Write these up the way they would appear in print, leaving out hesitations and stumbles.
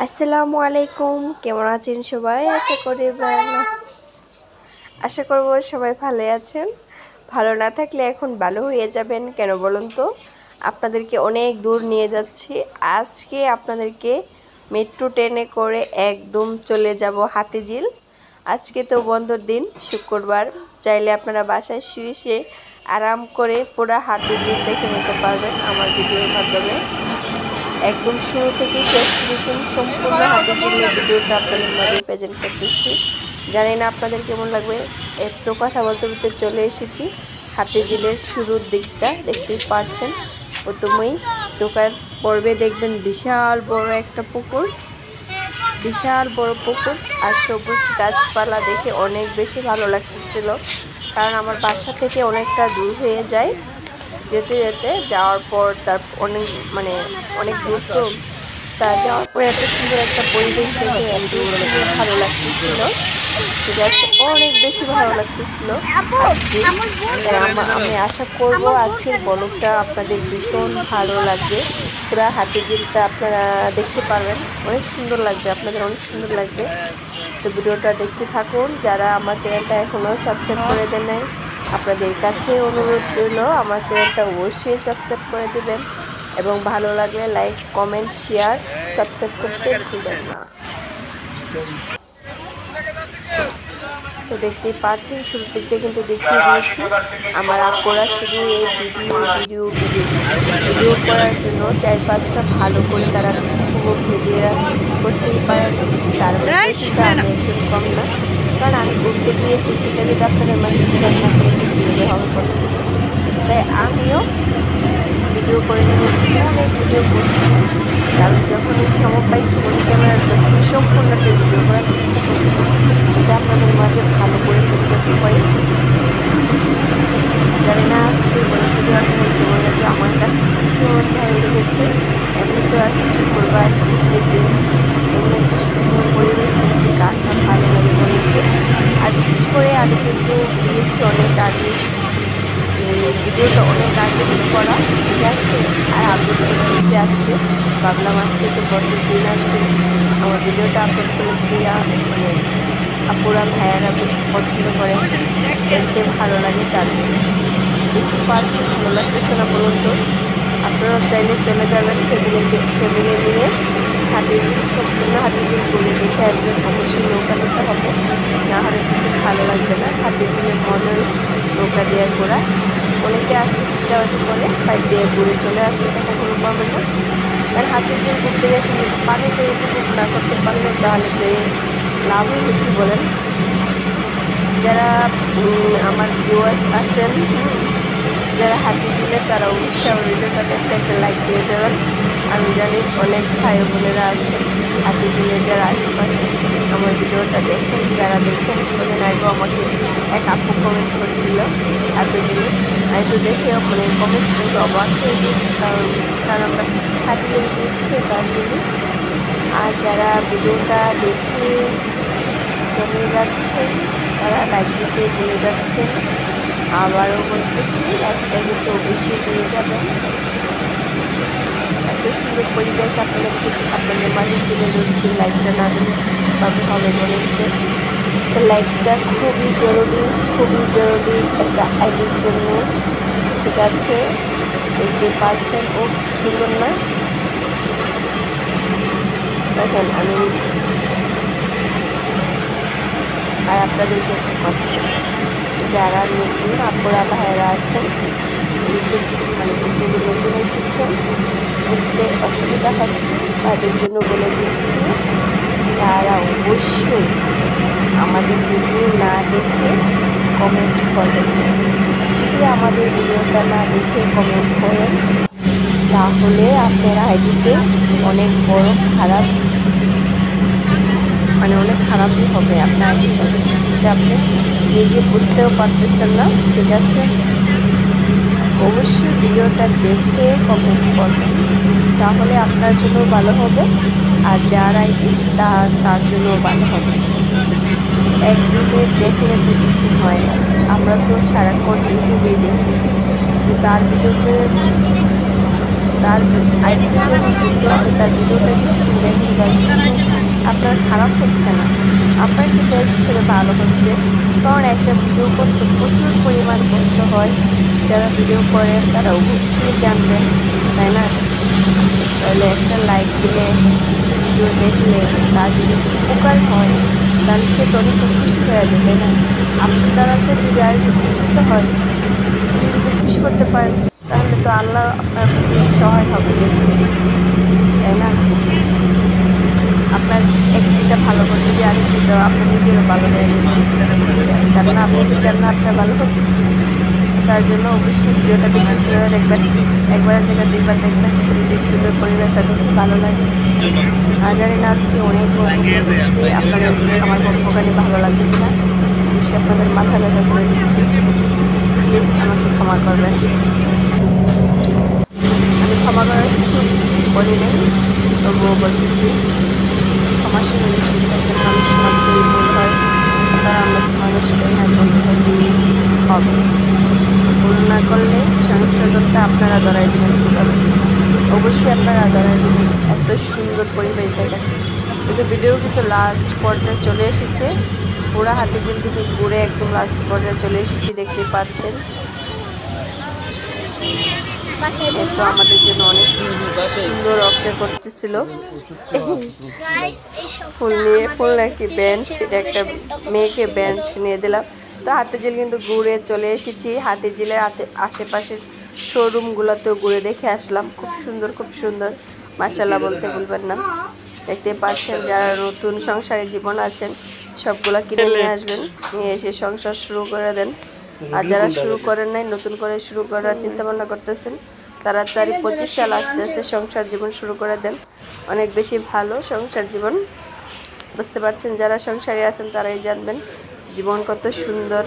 আসসালামু আলাইকুম, কেমন আছেন সবাই? আশা করব সবাই ভালো আছেন। ভালো না থাকলে এখন ভালো হয়ে যাবেন। কেন বলুন তো, আপনাদেরকে অনেক দূর নিয়ে যাচ্ছি। আজকে আপনাদেরকে মেট্রো ট্রেনে করে একদম চলে যাব হাতিঝিল। আজকে তো বন্ধর দিন, শুক্রবার। চাইলে আপনারা বাসায় শুয়ে আরাম করে পুরো হাতিঝিল দেখে নিতে পারবেন আমার ভিডিওর মাধ্যমে। একদম শুরু থেকে শেষ পর্যন্ত সম্পূর্ণ হাতিঝিলের ভিডিওটা আপনাদের মাঝে প্রেজেন্ট করতেছি। জানি না আপনাদের কেমন লাগবে। এত কথা বলতে বলতে চলে এসেছি হাতিঝিলের শুরুর দিকটা, দেখতেই পাচ্ছেন। প্রথমেই ঢোকার পর্বে দেখবেন বিশাল বড় একটা পুকুর, বিশাল বড় পুকুর আর সবুজ গাছপালা দেখে অনেক বেশি ভালো লাগতেছিল। কারণ আমার বাসা থেকে অনেকটা দূর হয়ে যায়, যেতে যেতে যাওয়ার পর তার অনেক দূর তো, তা যাওয়ার পরে এত সুন্দর একটা পরিবেশ দেখে এত ভালো লাগতেছিল। ঠিক আছে, অনেক বেশি ভালো লাগতেছিল। আমি আশা করব আজকের ব্লগটা আপনাদের ভীষণ ভালো লাগবে। পুরা হাতিঝিলটা আপনারা দেখতে পারবেন, অনেক সুন্দর লাগবে, আপনাদের অনেক সুন্দর লাগবে। তো ভিডিওটা দেখতে থাকুন। যারা আমার চ্যানেলটা এখনও সাবস্ক্রাইব করে দেন নাই, আপনাদের কাছে অনুরোধ রইল আমার চ্যানেলটা অবশ্যই সাবস্ক্রাইব করে দেবেন এবং ভালো লাগলে লাইক, কমেন্ট, শেয়ার, সাবস্ক্রাইব করতে ভুলবেন না। তো দেখতেই পাচ্ছেন শুরুর দিক দিয়ে কিন্তু দেখিয়ে দিয়েছি আমার আপুরা শুধু এই ভিডিও করার জন্য 4-5টা ভালো করে তারা ভিডিও করতেই পারেন। তার মধ্যে আমি একজন কম না, কারণ আমি ঘুরতে গিয়েছি, সেটা যদি আপনাদের মাঝে শেয়ার না করে ভিডিও হবে কত। তাই আমিও ভিডিও করে নিয়েছি, অনেক ভিডিও করছি। কারণ যখন এই সময় পাই ফোন ক্যামেরার পেছনে সম্পূর্ণটা ভিডিও করার চেষ্টা করছি, এটা আপনাদের মাঝে ভালো করে তুলে ধরতে পারি। জানি না আজকে বড় ভিডিও আপনাদের কেমন লাগবে, আমার কাছে ভীষণ ভালো লেগেছে। এমনি তো আজকে শুক্রবার, বৃষ্টির দিন, এমন একটা সুন্দর পরিবেশ দেখতে কার না ভালো লাগে বলতে। আর বিশেষ করে আমি কিন্তু দিয়েছি অনেক আগে, এই ভিডিওটা অনেক আগে করা, ঠিক আছে। আর আপলোড করতেছি আজকে, ভাবলাম আজকে তো বন্ধের দিন আছে, আমার ভিডিওটা আপলোড করে যদি আপুরা ভাইয়ারা বেশি পছন্দ করে, দেখতে ভালো লাগে, তার জন্য। দেখতে পাচ্ছেন ভালো লাগতেছে না বলুন তো? আপনারা চাইলে চলে যাবেন ফ্যামিলি নিয়ে হাতিঝিল, সম্পূর্ণ হাতিঝিল ঘুরে দেখে আসবেন। অবশ্যই নৌকা নিতে হবে, না হলে কিন্তু ভালো লাগবে না। হাতিঝিলের মজার নৌকা দিয়ে ঘোরা, অনেকে আসে বাজি করে সাইড দিয়ে ঘুরে চলে আসে, এটা কখনো পাবে না। আর হাতিঝিল ঘুরতে গেছে কিন্তু পানিতে উপভোগ না করতে পারলে তাহলে যে লাভ হলে কী বলেন? যারা আমার ভিউয়ার্স আছেন, যারা হাতিঝিলের, তারা অবশ্যই আমার ভিডিওটা দেখলে একটা লাইক দিয়ে যাবেন। আমি জানি অনেক ভাই বোনেরা আছে হাতিঝিলে, যারা আশেপাশে আমার ভিডিওটা দেখেন, যারা দেখেন ওখানে আগেও আমাকে এক আপু কমেন্ট করছিল হাতিঝিলে। আমি তো দেখে কমেন্ট দেখে অবাক হয়ে গিয়েছি, কারণ আমরা হাতিঝিল দিয়েছি তো, তার জন্য। আর যারা ভিডিওটা দেখে চলে যাচ্ছেন, তারা লাইক দিতে ভুলে যাচ্ছেন। আবারও বলতেছি, লাইকটা কিন্তু অবশ্যই দিয়ে যাবেন। এত সুন্দর পরিবেশ আপনাদের মাঝে তুলে ধরছি, লাইকটা না দিলে কীভাবে হবে বলুন তো? তো লাইকটা খুবই জরুরি একটা আইডির জন্য, ঠিক আছে। দেখতে পাচ্ছেন ও সুন্দর না? দেখেন আমি আর আপনাদেরকে যারা নতুন আপুরা ভাইয়েরা আছেন, ইউটিউবে নতুন এসেছেন, বুঝতে অসুবিধা হচ্ছে, তাদের জন্য বলে দিচ্ছি, তারা অবশ্যই আমাদের ভিডিও না দেখে কমেন্ট করেন। যদি আমাদের ভিডিওটা না দেখে কমেন্ট করেন, তাহলে আপনার আইডিতে অনেক বড় খারাপ অনেক খারাপই হবে আপনার আইডির সাথে, সেটা আপনি নিজে বুঝতেও পারতেছেন না, ঠিক আছে। অবশ্যই ভিডিওটা দেখে কমেন্ট করবেন, তাহলে আপনার জন্য ভালো হবে, আর যার আইডি তার জন্য ভালো হবে। একদিনে দেখলে তো কিছু হয় না, আমরা তো সারাক্ষণ ইউটিউবেই দেখি, তার ভিডিওতে তার আইডিতে কিন্তু আপনি তার ভিডিওটা কিছু দেখুন বা কিছু আপনার খারাপ হচ্ছে না, আপনার কিন্তু এক হিসেবে ভালো হচ্ছে। কারণ একটা ভিডিও করতে প্রচুর পরিমাণ কষ্ট হয়। যারা ভিডিও করেন তারা অবশ্যই জানবেন, তাই না? তাহলে একটা লাইক দিলে, ভিডিও দেখলে তার যদি উপকার হয় তাহলে সে তো অনেক খুশি হয়ে যাবে, তাই না? আপনার দ্বারাতে যদি আয়োজন করতে হয়, সে যদি খুশি করতে পারেন তাহলে তো আল্লাহ আপনার প্রতি সহায় হবে, তাই না? আপনার একদিকটা ভালো করতে গিয়ে আরেকদিকটা আপনার নিজেরও ভালো হয়ে চান না, আপনি তো চান না আপনার ভালো হোক। তার জন্য অবশ্যই ভিডিওটা বেশি বেশি করে দেখবেন, একবারের জায়গায় দুইবার দেখবেন, যদি সুন্দর পরিবেশ সাথে খুব ভালো লাগে। আর জানি না আজকে অনেক দেখছি আপনাদের আমার বকবকানি ভালো লাগবে কিনা, অবশ্যই আপনাদের মাথা ব্যথা করে দিচ্ছি, প্লিজ আমাকে ক্ষমা করবেন। আমি ক্ষমা করার কিছু বলি নেই, তবুও বলতেছি ক্ষমা শুনে বেশি একটা মানুষ মাত্রই ভুল হয়, তারা আমরা মানুষ তাই না, ভুল হতেই হবে। ভুল না করলে সংশোধনটা আপনারা ধরাই দেবেন কীভাবে, অবশ্যই আপনারা ধরাই দেবেন। এত সুন্দর পরিবেশ দেখাচ্ছে, কিন্তু ভিডিও কিন্তু লাস্ট পর্যায়ে চলে এসেছে, পুরো হাতিঝিল কিন্তু ঘুরে একদম লাস্ট পর্যায়ে চলে এসেছি, দেখতে পাচ্ছেন। তো আমাদের জন্য অনেক সুন্দর অপেক্ষা করতেছিল, ফুল নাকি বেঞ্চ, এটা একটা মেয়েকে বেঞ্চ নিয়ে দিলাম। তো হাতিঝিল কিন্তু ঘুরে চলে এসেছি, হাতিঝিলের আশেপাশের শোরুমগুলোতেও ঘুরে দেখে আসলাম, খুব সুন্দর খুব সুন্দর, মাশাআল্লাহ বলতে ভুলবেন না। দেখতে পাচ্ছেন যারা নতুন সংসারে জীবন আছেন সবগুলো কিনে নিয়ে আসবেন, নিয়ে এসে সংসার শুরু করে দেন। আর যারা শুরু করেন নাই, নতুন করে শুরু করার চিন্তা ভাবনা করতেছেন, তাড়াতাড়ি 25 সাল আস্তে আস্তে সংসার জীবন শুরু করে দেন, অনেক বেশি ভালো সংসার জীবন। বুঝতে পারছেন, যারা সংসারে আছেন তারাই জানবেন জীবন কত সুন্দর।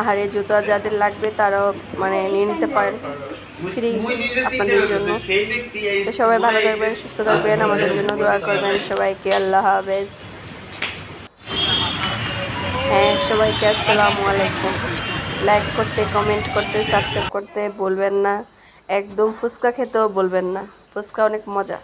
আহারে জুতো যাদের লাগবে তারাও মানে নিয়ে নিতে পারেন, ফ্রি আপনাদের জন্য। তো সবাই ভালো থাকবেন, সুস্থ থাকবেন, আমাদের জন্য দোয়া করবেন সবাইকে। আল্লাহ হাফেজ। হ্যাঁ, সবাইকে আসসালামু আলাইকুম। লাইক করতে, কমেন্ট করতে, সাবস্ক্রাইব করতে বলবেন না, একদম ফুচকা খেতেও বলবেন না, ফুচকা অনেক মজা।